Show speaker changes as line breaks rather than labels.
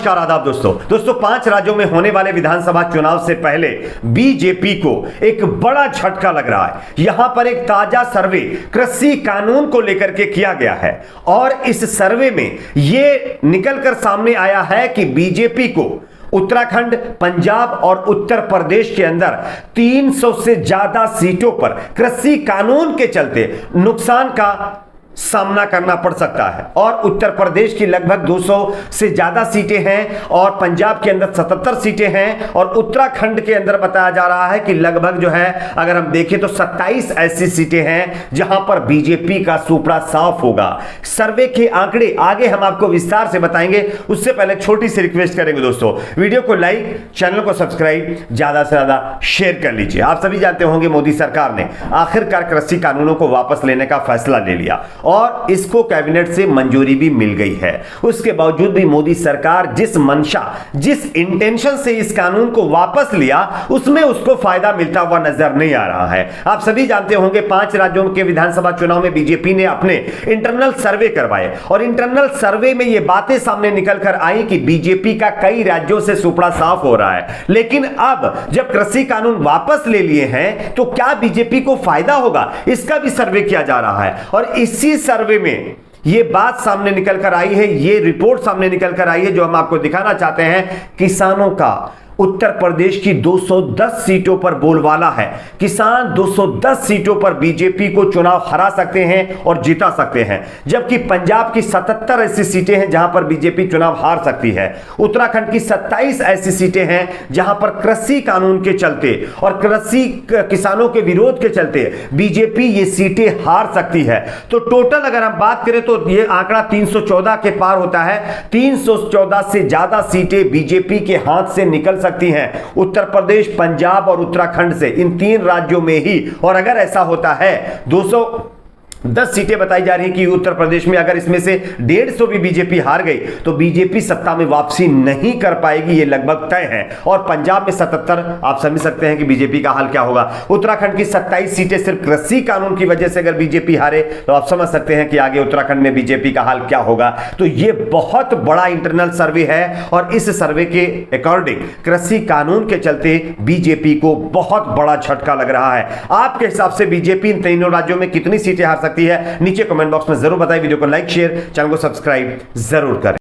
नमस्कार आदाब दोस्तों 5 राज्यों में होने वाले विधानसभा चुनाव से पहले बीजेपी को एक बड़ा झटका लग रहा है। यहां पर एक ताजा सर्वे कृषि कानून को लेकर के किया गया है और इस सर्वे में यह निकलकर सामने आया है कि बीजेपी को उत्तराखंड, पंजाब और उत्तर प्रदेश के अंदर 300 से ज्यादा सीटों पर कृषि कानून के चलते नुकसान का सामना करना पड़ सकता है और उत्तर प्रदेश की लगभग 200 से ज्यादा सीटें हैं और पंजाब के अंदर 77 सीटें हैं और उत्तराखंड के अंदर बताया जा रहा है कि लगभग जो है अगर हम देखें तो 27 ऐसी सीटें हैं जहां पर बीजेपी का सुपड़ा साफ होगा। सर्वे के आंकड़े आगे हम आपको विस्तार से बताएंगे, उससे पहले छोटी सी रिक्वेस्ट करेंगे दोस्तों, वीडियो को लाइक, चैनल को सब्सक्राइब, ज्यादा से ज्यादा शेयर कर लीजिए। आप सभी जानते होंगे मोदी सरकार ने आखिरकार कृषि कानूनों को वापस लेने का फैसला ले लिया और इसको कैबिनेट से मंजूरी भी मिल गई है। उसके बावजूद भी मोदी सरकार जिस मंशा, जिस इंटेंशन से इस कानून को वापस लिया, उसमें उसको फायदा मिलता हुआ नजर नहीं आ रहा है। आप सभी जानते होंगे 5 राज्यों के विधानसभा चुनाव में बीजेपी ने अपने इंटरनल सर्वे करवाए और इंटरनल सर्वे में यह बातें सामने निकल कर आई कि बीजेपी का कई राज्यों से सुपड़ा साफ हो रहा है। लेकिन अब जब कृषि कानून वापस ले लिए हैं तो क्या बीजेपी को फायदा होगा, इसका भी सर्वे किया जा रहा है और इसी सर्वे में ये बात सामने निकल कर आई है, ये रिपोर्ट सामने निकल कर आई है जो हम आपको दिखाना चाहते हैं। किसानों का उत्तर प्रदेश की 210 सीटों पर बोलबाला है। किसान 210 सीटों पर बीजेपी को चुनाव हरा सकते हैं और जिता सकते हैं, जबकि पंजाब की 77 ऐसी सीटें हैं जहां पर बीजेपी चुनाव हार सकती है। उत्तराखंड की 27 ऐसी सीटें हैं जहां पर कृषि कानून के चलते और कृषि किसानों के विरोध के चलते बीजेपी ये सीटें हार सकती है। तो टोटल अगर हम बात करें तो ये आंकड़ा 314 के पार होता है। 314 से ज्यादा सीटें बीजेपी के हाथ से निकल सकती हैं, उत्तर प्रदेश, पंजाब और उत्तराखंड से, इन 3 राज्यों में ही। और अगर ऐसा होता है 210 सीटें बताई जा रही है कि उत्तर प्रदेश में अगर इसमें से 150 भी बीजेपी हार गई तो बीजेपी सत्ता में वापसी नहीं कर पाएगी, ये लगभग तय है। और पंजाब में 77, आप समझ सकते हैं कि बीजेपी का हाल क्या होगा। उत्तराखंड की 27 सीटें सिर्फ कृषि कानून की वजह से अगर बीजेपी हारे तो आप समझ सकते हैं कि आगे उत्तराखंड में बीजेपी का हाल क्या होगा। तो ये बहुत बड़ा इंटरनल सर्वे है और इस सर्वे के अकॉर्डिंग कृषि कानून के चलते बीजेपी को बहुत बड़ा झटका लग रहा है। आपके हिसाब से बीजेपी इन तीनों राज्यों में कितनी सीटें हार सकती है, नीचे कमेंट बॉक्स में जरूर बताइए। वीडियो को लाइक, शेयर, चैनल को सब्सक्राइब जरूर करें।